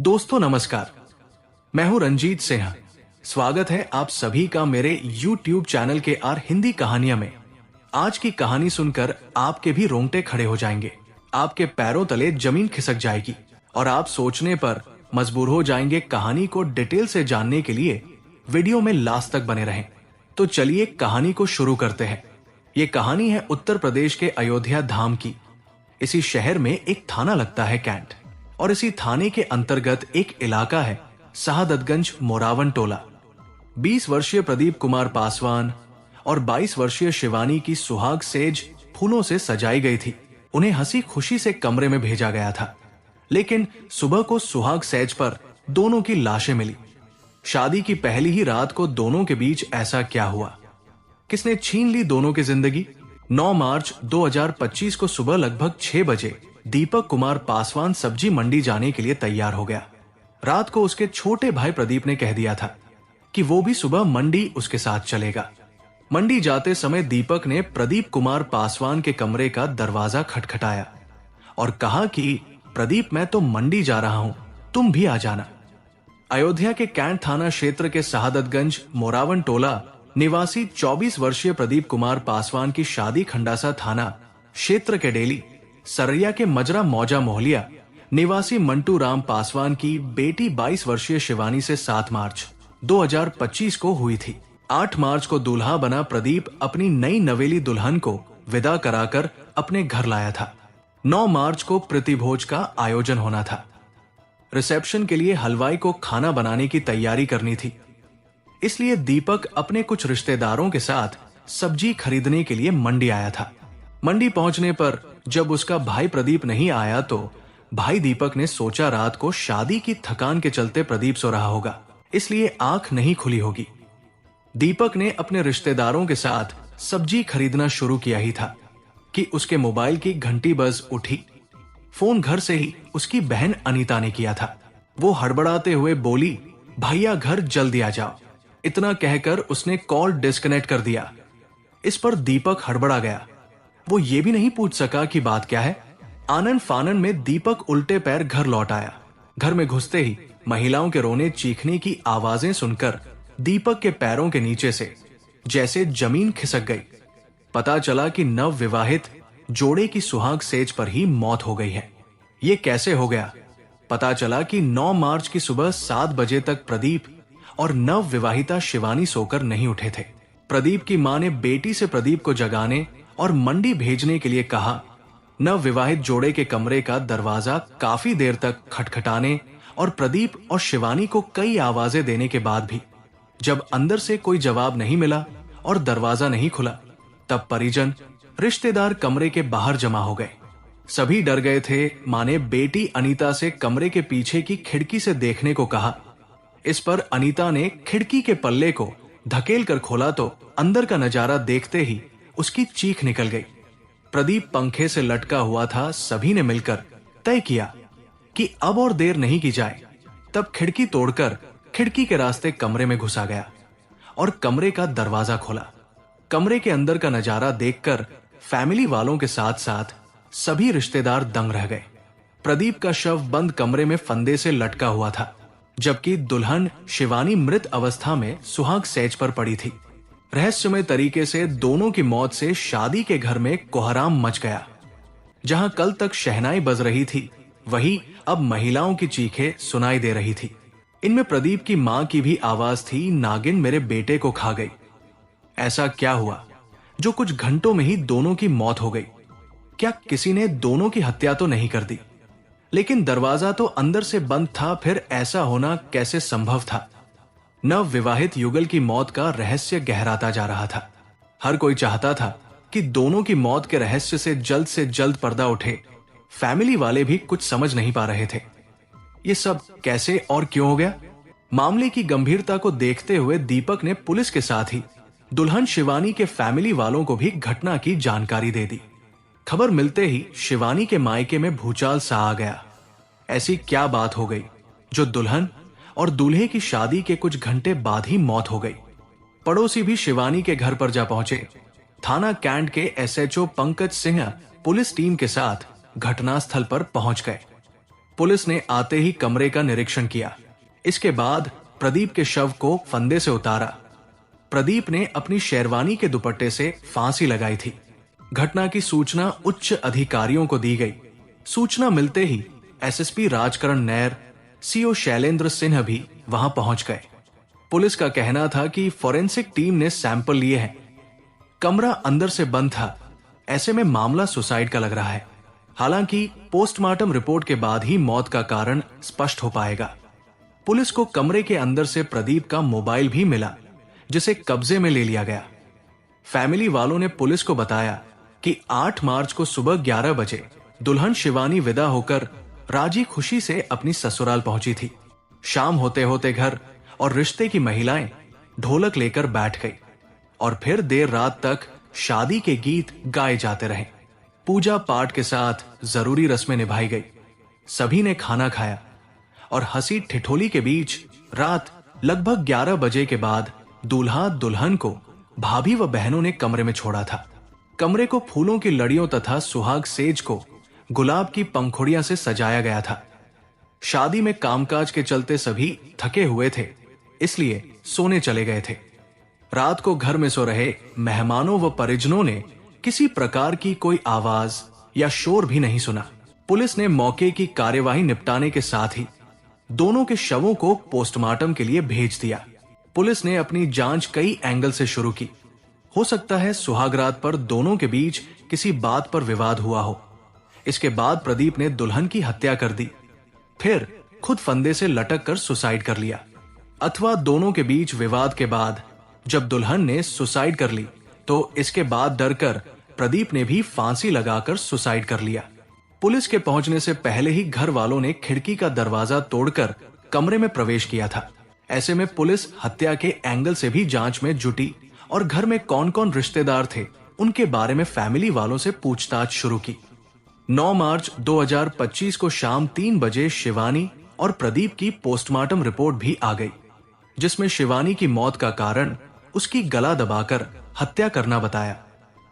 दोस्तों नमस्कार, मैं हूं रंजीत सिंह। स्वागत है आप सभी का मेरे YouTube चैनल के आर हिंदी कहानियां में। आज की कहानी सुनकर आपके भी रोंगटे खड़े हो जाएंगे, आपके पैरों तले जमीन खिसक जाएगी और आप सोचने पर मजबूर हो जाएंगे। कहानी को डिटेल से जानने के लिए वीडियो में लास्ट तक बने रहें। तो चलिए कहानी को शुरू करते हैं। ये कहानी है उत्तर प्रदेश के अयोध्या धाम की। इसी शहर में एक थाना लगता है कैंट, और इसी थाने के अंतर्गत एक इलाका है शहादतगंज मोरावन टोला। 20 वर्षीय प्रदीप कुमार पासवान और 22 वर्षीय शिवानी की सुहाग सेज फूलों से सजाई गई थी। उन्हें हंसी खुशी से कमरे में भेजा गया था, लेकिन सुबह को सुहाग सेज पर दोनों की लाशें मिली। शादी की पहली ही रात को दोनों के बीच ऐसा क्या हुआ? किसने छीन ली दोनों की जिंदगी? 9 मार्च 2025 को सुबह लगभग 6 बजे दीपक कुमार पासवान सब्जी मंडी जाने के लिए तैयार हो गया। रात को उसके छोटे भाई प्रदीप ने कह दिया था कि वो भी सुबह मंडी उसके साथ चलेगा। मंडी जाते समय दीपक ने प्रदीप कुमार पासवान के कमरे का दरवाजा खटखटाया और कहा कि प्रदीप, मैं तो मंडी जा रहा हूं, तुम भी आ जाना। अयोध्या के कैंट थाना क्षेत्र के शहादतगंज मोरावन टोला निवासी 24 वर्षीय प्रदीप कुमार पासवान की शादी खंडासा थाना क्षेत्र के डेली सरैया के मजरा मौजा मोहलिया निवासी मंटू राम पासवान की बेटी 22 वर्षीय शिवानी से 7 मार्च 2025 को हुई थी। 8 मार्च को दूल्हा बना प्रदीप अपनी नई नवेली दुल्हन को विदा कराकर अपने घर लाया था। 9 मार्च को प्रतिभोज का आयोजन होना था। रिसेप्शन के लिए हलवाई को खाना बनाने की तैयारी करनी थी, इसलिए दीपक अपने कुछ रिश्तेदारों के साथ सब्जी खरीदने के लिए मंडी आया था। मंडी पहुंचने पर जब उसका भाई प्रदीप नहीं आया तो भाई दीपक ने सोचा रात को शादी की थकान के चलते प्रदीप सो रहा होगा, इसलिए आंख नहीं खुली होगी। दीपक ने अपने रिश्तेदारों के साथ सब्जी खरीदना शुरू किया ही था कि उसके मोबाइल की घंटी बज उठी। फोन घर से ही उसकी बहन अनीता ने किया था। वो हड़बड़ाते हुए बोली, भैया घर जल्दी आ जाओ। इतना कहकर उसने कॉल डिस्कनेक्ट कर दिया। इस पर दीपक हड़बड़ा गया। वो ये भी नहीं पूछ सका कि बात क्या है। आनन फानन में दीपक उल्टे पैर घर लौट आया। घर में घुसते ही महिलाओं के रोने चीखने की आवाजें सुनकर दीपक के पैरों के नीचे से जैसे जमीन खिसक गई। पता चला कि नव विवाहित जोड़े की सुहाग सेज पर ही मौत हो गई है। ये कैसे हो गया? पता चला कि 9 मार्च की सुबह 7 बजे तक प्रदीप और नव विवाहिता शिवानी सोकर नहीं उठे थे। प्रदीप की मां ने बेटी से प्रदीप को जगाने और मंडी भेजने के लिए कहा। नव विवाहित जोड़े के कमरे का दरवाजा काफी देर तक खटखटाने और प्रदीप और शिवानी को कई आवाजें देने के बाद भी जब अंदर से कोई जवाब नहीं मिला और दरवाजा नहीं खुला, तब परिजन रिश्तेदार कमरे के बाहर जमा हो गए। सभी डर गए थे। मां ने बेटी अनीता से कमरे के पीछे की खिड़की से देखने को कहा। इस पर अनीता ने खिड़की के पल्ले को धकेल कर खोला तो अंदर का नजारा देखते ही उसकी चीख निकल गई। प्रदीप पंखे से लटका हुआ था। सभी ने मिलकर तय किया कि अब और देर नहीं की जाए। तब खिड़की तोड़कर खिड़की के रास्ते कमरे में घुसा गया और कमरे का दरवाजा खोला। कमरे के अंदर का नजारा देखकर फैमिली वालों के साथ साथ सभी रिश्तेदार दंग रह गए। प्रदीप का शव बंद कमरे में फंदे से लटका हुआ था, जबकि दुल्हन शिवानी मृत अवस्था में सुहाग सेज पर पड़ी थी। रहस्यमय तरीके से दोनों की मौत से शादी के घर में कोहराम मच गया। जहां कल तक शहनाई बज रही थी, वहीं अब महिलाओं की चीखें सुनाई दे रही थी। इनमें प्रदीप की मां की भी आवाज थी, नागिन मेरे बेटे को खा गई। ऐसा क्या हुआ जो कुछ घंटों में ही दोनों की मौत हो गई? क्या किसी ने दोनों की हत्या तो नहीं कर दी? लेकिन दरवाजा तो अंदर से बंद था, फिर ऐसा होना कैसे संभव था? नव विवाहित युगल की मौत का रहस्य गहराता जा रहा था। हर कोई चाहता था कि दोनों की मौत के रहस्य से जल्द पर्दा उठे। फैमिली वाले भी कुछ समझ नहीं पा रहे थे। ये सब कैसे और क्यों हो गया? मामले की गंभीरता को देखते हुए दीपक ने पुलिस के साथ ही दुल्हन शिवानी के फैमिली वालों को भी घटना की जानकारी दे दी। खबर मिलते ही शिवानी के मायके में भूचाल सा आ गया। ऐसी क्या बात हो गई जो दुल्हन और दूल्हे की शादी के कुछ घंटे बाद ही मौत हो गई? पड़ोसी भी शिवानी के घर पर जा पहुंचे। थाना कैंट के SHO Pankaj Singh police team के साथ घटनास्थल पर पहुंच गए। पुलिस ने आते ही कमरे का निरीक्षण किया। इसके बाद प्रदीप के शव को फंदे से उतारा। प्रदीप ने अपनी शेरवानी के दुपट्टे से फांसी लगाई थी। घटना की सूचना उच्च अधिकारियों को दी गई। सूचना मिलते ही एसएसपी राजकरण नैर, सीओ शैलेंद्र सिन्हा भी वहां पहुंच गए। पुलिस का कहना था कि फॉरेंसिक टीम ने सैंपल लिए हैं। कमरा अंदर से बंद था, ऐसे में मामला सुसाइड का लग रहा है। हालांकि पोस्टमार्टम रिपोर्ट के बाद ही मौत का कारण स्पष्ट हो पाएगा। पुलिस को कमरे के अंदर से प्रदीप का मोबाइल भी मिला, जिसे कब्जे में ले लिया गया। फैमिली वालों ने पुलिस को बताया कि 8 मार्च को सुबह 11 बजे दुल्हन शिवानी विदा होकर राजी खुशी से अपनी ससुराल पहुंची थी। शाम होते होते घर और रिश्ते की महिलाएं ढोलक लेकर बैठ गई और फिर देर रात तक शादी के गीत गाए जाते रहे। पूजा पाठ के साथ जरूरी रस्में निभाई गई। सभी ने खाना खाया और हंसी ठिठोली के बीच रात लगभग 11 बजे के बाद दूल्हा दुल्हन को भाभी व बहनों ने कमरे में छोड़ा था। कमरे को फूलों की लड़ियों तथा सुहाग सेज को गुलाब की पंखुड़ियां से सजाया गया था। शादी में कामकाज के चलते सभी थके हुए थे, इसलिए सोने चले गए थे। रात को घर में सो रहे मेहमानों व परिजनों ने किसी प्रकार की कोई आवाज या शोर भी नहीं सुना। पुलिस ने मौके की कार्यवाही निपटाने के साथ ही दोनों के शवों को पोस्टमार्टम के लिए भेज दिया। पुलिस ने अपनी जांच कई एंगल से शुरू की। हो सकता है सुहागरात पर दोनों के बीच किसी बात पर विवाद हुआ हो। इसके बाद प्रदीप ने दुल्हन की हत्या कर दी, फिर खुद फंदे से लटक कर सुसाइड कर लिया। अथवा दोनों के बीच विवाद के बाद जब दुल्हन ने सुसाइड कर ली तो इसके बाद डरकर प्रदीप ने भी फांसी लगाकर सुसाइड कर लिया। पुलिस के पहुंचने से पहले ही घर वालों ने खिड़की का दरवाजा तोड़कर कमरे में प्रवेश किया था। ऐसे में पुलिस हत्या के एंगल से भी जांच में जुटी और घर में कौन कौन रिश्तेदार थे उनके बारे में फैमिली वालों से पूछताछ शुरू की। 9 मार्च 2025 को शाम 3 बजे शिवानी और प्रदीप की पोस्टमार्टम रिपोर्ट भी आ गई, जिसमें शिवानी की मौत का कारण उसकी गला दबाकर हत्या करना बताया।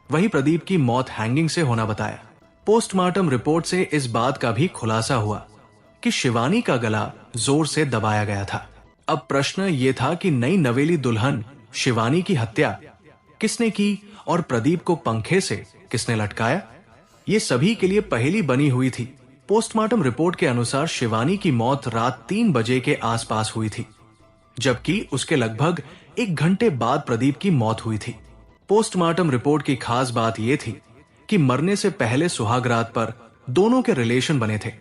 वहीं प्रदीप की मौत हैंगिंग से होना बताया। पोस्टमार्टम रिपोर्ट से इस बात का भी खुलासा हुआ कि शिवानी का गला जोर से दबाया गया था। अब प्रश्न ये था कि नई नवेली दुल्हन शिवानी की हत्या किसने की और प्रदीप को पंखे से किसने लटकाया, ये सभी के लिए पहेली बनी हुई थी। पोस्टमार्टम रिपोर्ट के अनुसार शिवानी की मौत रात 3 बजे के आसपास हुई थी, जबकि उसके लगभग 1 घंटे बाद प्रदीप की मौत हुई थी। पोस्टमार्टम रिपोर्ट की खास बात यह थी कि मरने से पहले सुहागरात पर दोनों के रिलेशन बने थे।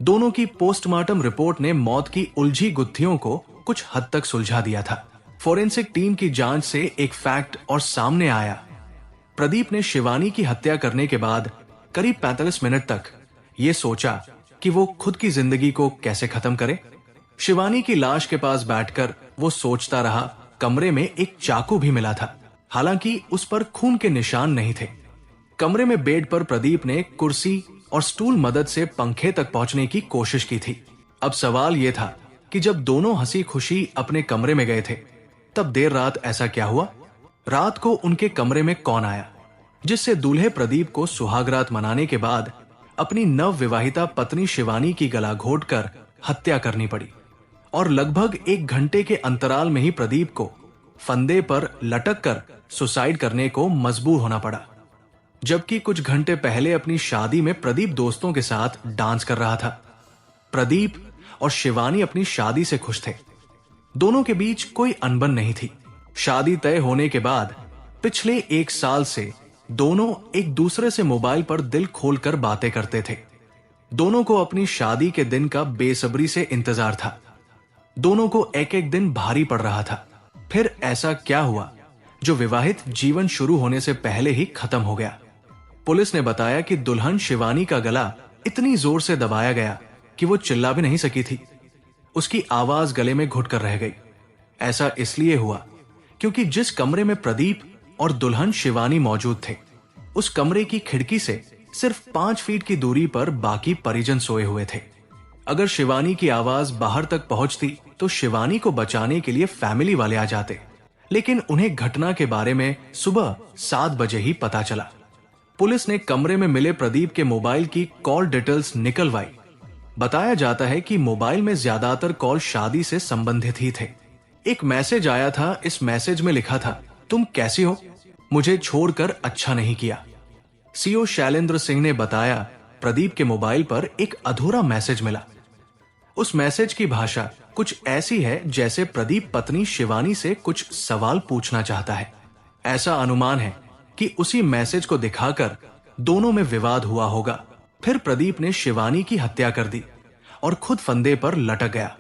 दोनों की पोस्टमार्टम रिपोर्ट ने मौत की उलझी गुत्थियों को कुछ हद तक सुलझा दिया था। फोरेंसिक टीम की जांच से एक फैक्ट और सामने आया। प्रदीप ने शिवानी की हत्या करने के बाद करीब 45 मिनट तक ये सोचा कि वो खुद की जिंदगी को कैसे खत्म करे। शिवानी की लाश के पास बैठकर वो सोचता रहा। कमरे में एक चाकू भी मिला था, हालांकि उस पर खून के निशान नहीं थे। कमरे में बेड पर प्रदीप ने कुर्सी और स्टूल मदद से पंखे तक पहुंचने की कोशिश की थी। अब सवाल यह था कि जब दोनों हंसी खुशी अपने कमरे में गए थे, तब देर रात ऐसा क्या हुआ? रात को उनके कमरे में कौन आया जिससे दूल्हे प्रदीप को सुहागरात मनाने के बाद अपनी नव विवाहिता पत्नी शिवानी की गला घोटकर हत्या करनी पड़ी और लगभग 1 घंटे के अंतराल में ही प्रदीप को फंदे पर लटक कर सुसाइड करने को मजबूर होना पड़ा, जबकि कुछ घंटे पहले अपनी शादी में प्रदीप दोस्तों के साथ डांस कर रहा था। प्रदीप और शिवानी अपनी शादी से खुश थे। दोनों के बीच कोई अनबन नहीं थी। शादी तय होने के बाद पिछले 1 साल से दोनों एक दूसरे से मोबाइल पर दिल खोलकर बातें करते थे। दोनों को अपनी शादी के दिन का बेसब्री से इंतजार था। दोनों को एक एक दिन भारी पड़ रहा था। फिर ऐसा क्या हुआ जो विवाहित जीवन शुरू होने से पहले ही खत्म हो गया? पुलिस ने बताया कि दुल्हन शिवानी का गला इतनी जोर से दबाया गया कि वो चिल्ला भी नहीं सकी थी। उसकी आवाज गले में घुटकर रह गई। ऐसा इसलिए हुआ क्योंकि जिस कमरे में प्रदीप और दुल्हन शिवानी मौजूद थे, उस कमरे की खिड़की से सिर्फ 5 फीट की दूरी पर बाकी परिजन सोए हुए थे। अगर शिवानी की आवाज बाहर तक पहुंचती तो शिवानी को बचाने के लिए फैमिली वाले आ जाते, लेकिन उन्हें घटना के बारे में सुबह 7 बजे ही पता चला। पुलिस ने कमरे में मिले प्रदीप के मोबाइल की कॉल डिटेल्स निकलवाई। बताया जाता है कि मोबाइल में ज्यादातर कॉल शादी से संबंधित ही थे। एक मैसेज आया था, इस मैसेज में लिखा था, तुम कैसी हो, मुझे छोड़कर अच्छा नहीं किया। सीओ शैलेंद्र सिंह ने बताया, प्रदीप के मोबाइल पर एक अधूरा मैसेज मिला। उस मैसेज की भाषा कुछ ऐसी है जैसे प्रदीप पत्नी शिवानी से कुछ सवाल पूछना चाहता है। ऐसा अनुमान है कि उसी मैसेज को दिखाकर दोनों में विवाद हुआ होगा। फिर प्रदीप ने शिवानी की हत्या कर दी और खुद फंदे पर लटक गया।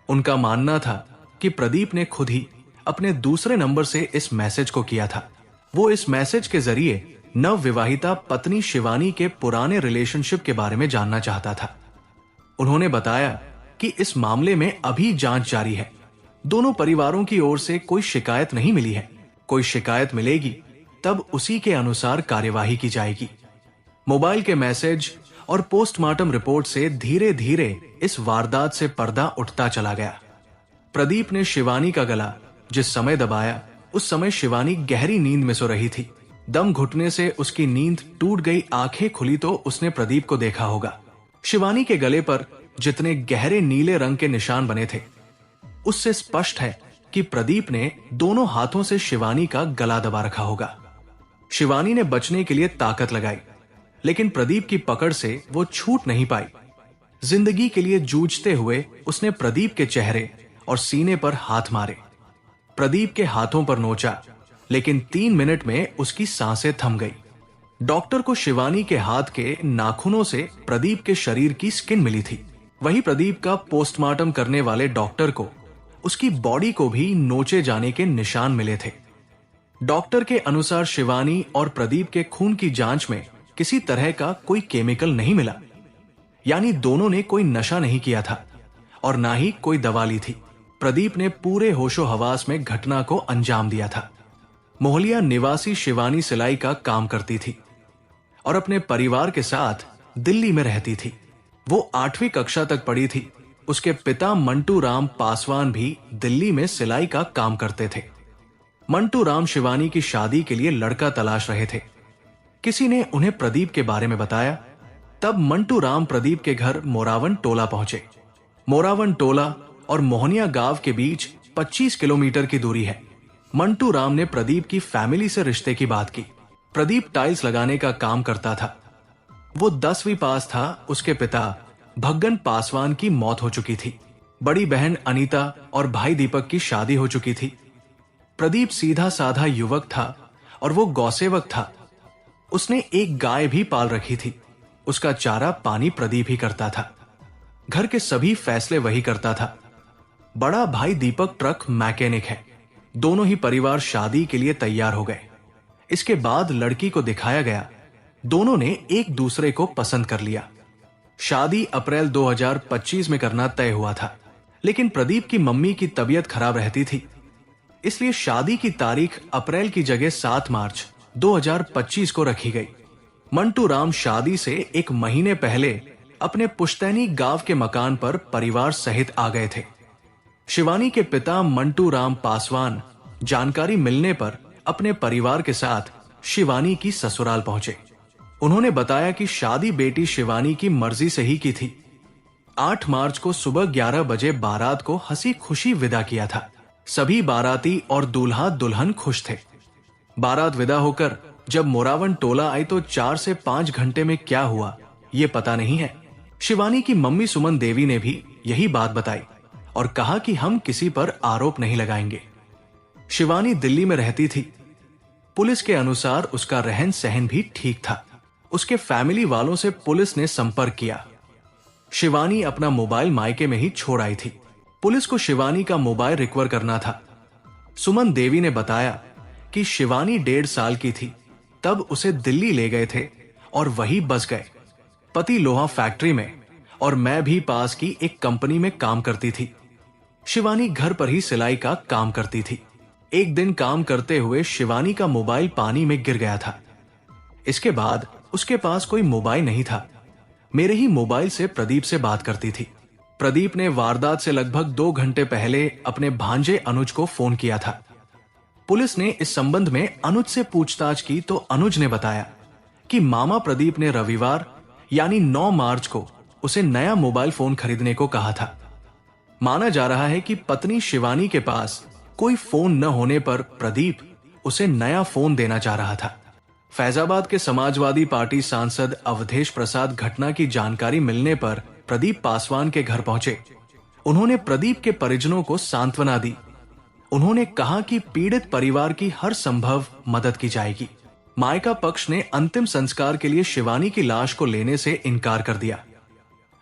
उनका मानना था कि प्रदीप ने खुद ही अपने दूसरे नंबर से इस मैसेज को किया था। वो इस मैसेज के जरिए नवविवाहिता पत्नी शिवानी के पुराने रिलेशनशिप के बारे में जानना चाहता था। उन्होंने बताया कि इस मामले में अभी जांच जारी है। दोनों परिवारों की ओर से कोई शिकायत नहीं मिली है। कोई शिकायत मिलेगी तब उसी के अनुसार कार्यवाही की जाएगी। मोबाइल के मैसेज और पोस्टमार्टम रिपोर्ट से धीरे धीरे इस वारदात से पर्दा उठता चला गया। प्रदीप ने शिवानी का गला जिस समय दबाया, उस समय शिवानी गहरी नींद में सो रही थी। दम घुटने से उसकी नींद टूट गई। आंखें खुली तो उसने प्रदीप को देखा होगा। शिवानी के गले पर जितने गहरे नीले रंग के निशान बने थे, उससे स्पष्ट है कि प्रदीप ने दोनों हाथों से शिवानी का गला दबा रखा होगा। शिवानी ने बचने के लिए ताकत लगाई, लेकिन प्रदीप की पकड़ से वो छूट नहीं पाई। जिंदगी के लिए जूझते हुए उसने प्रदीप के चेहरे और सीने पर हाथ मारे। प्रदीप के हाथों पर नोचा, लेकिन 3 मिनट में उसकी सांसें थम गई। डॉक्टर को शिवानी के हाथ के नाखूनों से प्रदीप के शरीर की स्किन मिली थी। वही प्रदीप का पोस्टमार्टम करने वाले डॉक्टर को उसकी बॉडी को भी नोचे जाने के निशान मिले थे। डॉक्टर के अनुसार शिवानी और प्रदीप के खून की जांच में किसी तरह का कोई केमिकल नहीं मिला, यानी दोनों ने कोई नशा नहीं किया था और ना ही कोई दवा ली थी। प्रदीप ने पूरे होशो हवास में घटना को अंजाम दिया था। मोहलिया निवासी शिवानी सिलाई का काम करती थी और अपने परिवार के साथ दिल्ली में रहती थी। वो 8वीं कक्षा तक पढ़ी थी। उसके पिता मंटू राम पासवान भी दिल्ली में सिलाई का काम करते थे। मंटू राम शिवानी की शादी के लिए लड़का तलाश रहे थे। किसी ने उन्हें प्रदीप के बारे में बताया। तब मंटू राम प्रदीप के घर मोरावन टोला पहुंचे। मोरावन टोला और मोहनिया गांव के बीच 25 किलोमीटर की दूरी है। मंटू राम ने प्रदीप की फैमिली से रिश्ते की बात की। प्रदीप टाइल्स लगाने का काम करता था। वो 10वीं पास था। उसके पिता भग्गन पासवान की मौत हो चुकी थी। बड़ी बहन अनीता और भाई दीपक की शादी हो चुकी थी। प्रदीप सीधा साधा युवक था और वो गौसेवक था। उसने एक गाय भी पाल रखी थी। उसका चारा पानी प्रदीप ही करता था। घर के सभी फैसले वही करता था। बड़ा भाई दीपक ट्रक मैकेनिक है। दोनों ही परिवार शादी के लिए तैयार हो गए। इसके बाद लड़की को दिखाया गया। दोनों ने एक दूसरे को पसंद कर लिया। शादी अप्रैल 2025 में करना तय हुआ था, लेकिन प्रदीप की मम्मी की तबीयत खराब रहती थी, इसलिए शादी की तारीख अप्रैल की जगह 7 मार्च 2025 को रखी गई। मंटू राम शादी से 1 महीने पहले अपने पुश्तैनी गांव के मकान पर परिवार सहित आ गए थे। शिवानी के पिता मंटू राम पासवान जानकारी मिलने पर अपने परिवार के साथ शिवानी की ससुराल पहुंचे। उन्होंने बताया कि शादी बेटी शिवानी की मर्जी से ही की थी। 8 मार्च को सुबह 11 बजे बारात को हंसी खुशी विदा किया था। सभी बाराती और दूल्हा दुल्हन खुश थे। बारात विदा होकर जब मोरावन टोला आई तो 4 से 5 घंटे में क्या हुआ ये पता नहीं है। शिवानी की मम्मी सुमन देवी ने भी यही बात बताई और कहा कि हम किसी पर आरोप नहीं लगाएंगे। शिवानी दिल्ली में रहती थी। पुलिस के अनुसार उसका रहन सहन भी ठीक था। उसके फैमिली वालों से पुलिस ने संपर्क किया। शिवानी अपना मोबाइल मायके में ही छोड़ आई थी। पुलिस को शिवानी का मोबाइल रिकवर करना था। सुमन देवी ने बताया कि शिवानी 1.5 साल की थी तब उसे दिल्ली ले गए थे और वही बस गए। पति लोहा फैक्ट्री में और मैं भी पास की एक कंपनी में काम करती थी। शिवानी घर पर ही सिलाई का काम करती थी। एक दिन काम करते हुए शिवानी का मोबाइल पानी में गिर गया था। इसके बाद उसके पास कोई मोबाइल नहीं था। मेरे ही मोबाइल से प्रदीप से बात करती थी। प्रदीप ने वारदात से लगभग 2 घंटे पहले अपने भांजे अनुज को फोन किया था। पुलिस ने इस संबंध में अनुज से पूछताछ की तो अनुज ने बताया कि मामा प्रदीप ने रविवार यानी 9 मार्च को उसे नया मोबाइल फोन खरीदने को कहा था। माना जा रहा है कि पत्नी शिवानी के पास कोई फोन न होने पर प्रदीप उसे नया फोन देना चाह रहा था। फैजाबाद के समाजवादी पार्टी सांसद अवधेश प्रसाद घटना की जानकारी मिलने पर प्रदीप पासवान के घर पहुंचे। उन्होंने प्रदीप के परिजनों को सांत्वना दी। उन्होंने कहा कि पीड़ित परिवार की हर संभव मदद की जाएगी। मायका पक्ष ने अंतिम संस्कार के लिए शिवानी की लाश को लेने से इनकार कर दिया।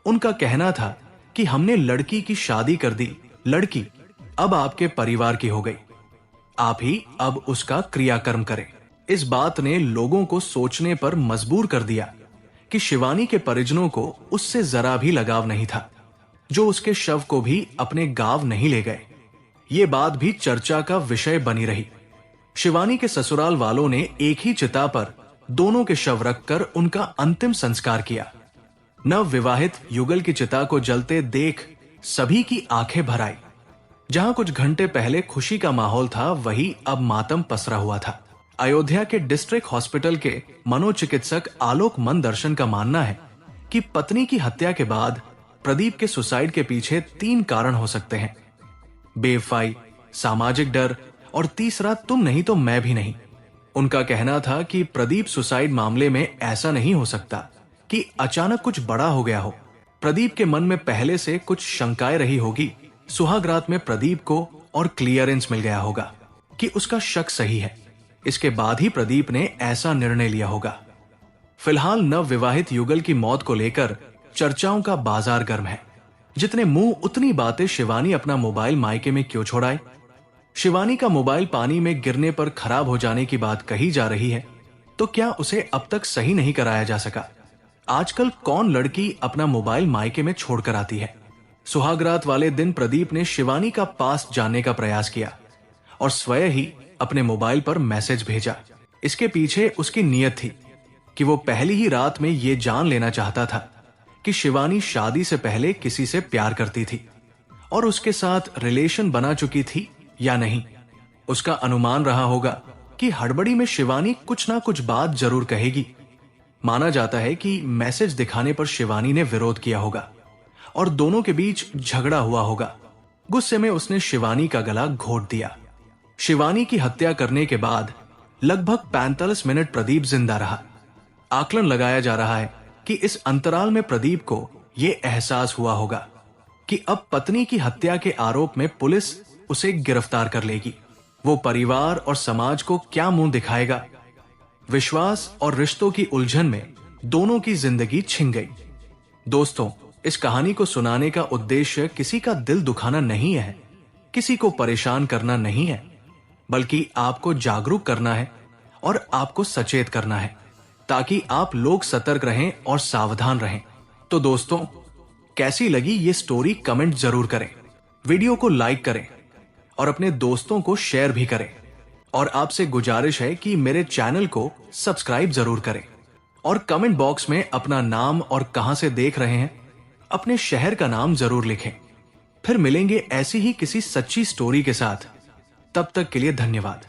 उनका कहना था कि हमने लड़की की शादी कर दी, लड़की अब आपके परिवार की हो गई, आप ही अब उसका क्रियाकर्म करें। इस बात ने लोगों को सोचने पर मजबूर कर दिया कि शिवानी के परिजनों को उससे जरा भी लगाव नहीं था, जो उसके शव को भी अपने गांव नहीं ले गए। ये बात भी चर्चा का विषय बनी रही। शिवानी के ससुराल वालों ने एक ही चिता पर दोनों के शव रखकर उनका अंतिम संस्कार किया। नव विवाहित युगल की चिता को जलते देख सभी की आंखें भर आई। जहां कुछ घंटे पहले खुशी का माहौल था, वही अब मातम पसरा हुआ था। अयोध्या के डिस्ट्रिक्ट हॉस्पिटल के मनोचिकित्सक आलोक मन दर्शन का मानना है कि पत्नी की हत्या के बाद प्रदीप के सुसाइड के पीछे 3 कारण हो सकते हैं: बेवफाई, सामाजिक डर और तीसरा तुम नहीं तो मैं भी नहीं। उनका कहना था कि प्रदीप सुसाइड मामले में ऐसा नहीं हो सकता कि अचानक कुछ बड़ा हो गया हो। प्रदीप के मन में पहले से कुछ शंकाएं रही होगी। सुहाग रात में प्रदीप को और क्लियरेंस मिल गया होगा कि उसका शक सही है। इसके बाद ही प्रदीप ने ऐसा निर्णय लिया होगा। फिलहाल नव विवाहित युगल की मौत को लेकर चर्चाओं का बाजार गर्म है। जितने मुंह उतनी बातें शिवानी अपना मोबाइल मायके में क्यों छोड़ाए। शिवानी का मोबाइल पानी में गिरने पर खराब हो जाने की बात कही जा रही है, तो क्या उसे अब तक सही नहीं कराया जा सका? आजकल कौन लड़की अपना मोबाइल मायके में छोड़कर आती है? सुहागरात वाले दिन प्रदीप ने शिवानी का पास जानने का प्रयास किया और स्वयं ही अपने मोबाइल पर मैसेज भेजा। इसके पीछे उसकी नीयत थी कि वो पहली ही रात में ये जान लेना चाहता था कि शिवानी शादी से पहले किसी से प्यार करती थी और उसके साथ रिलेशन बना चुकी थी या नहीं। उसका अनुमान रहा होगा कि हड़बड़ी में शिवानी कुछ ना कुछ बात जरूर कहेगी। माना जाता है कि मैसेज दिखाने पर शिवानी ने विरोध किया होगा और दोनों के बीच झगड़ा हुआ होगा। गुस्से में उसने शिवानी का गला घोट दिया। शिवानी की हत्या करने के बाद लगभग 45 मिनट प्रदीप जिंदा रहा। आकलन लगाया जा रहा है कि इस अंतराल में प्रदीप को यह एहसास हुआ होगा कि अब पत्नी की हत्या के आरोप में पुलिस उसे गिरफ्तार कर लेगी। वो परिवार और समाज को क्या मुंह दिखाएगा? विश्वास और रिश्तों की उलझन में दोनों की जिंदगी छिन गई। दोस्तों, इस कहानी को सुनाने का उद्देश्य किसी का दिल दुखाना नहीं है, किसी को परेशान करना नहीं है, बल्कि आपको जागरूक करना है और आपको सचेत करना है, ताकि आप लोग सतर्क रहें और सावधान रहें। तो दोस्तों, कैसी लगी ये स्टोरी कमेंट जरूर करें, वीडियो को लाइक करें और अपने दोस्तों को शेयर भी करें। और आपसे गुजारिश है कि मेरे चैनल को सब्सक्राइब जरूर करें और कमेंट बॉक्स में अपना नाम और कहां से देख रहे हैं, अपने शहर का नाम जरूर लिखें। फिर मिलेंगे ऐसी ही किसी सच्ची स्टोरी के साथ। तब तक के लिए धन्यवाद।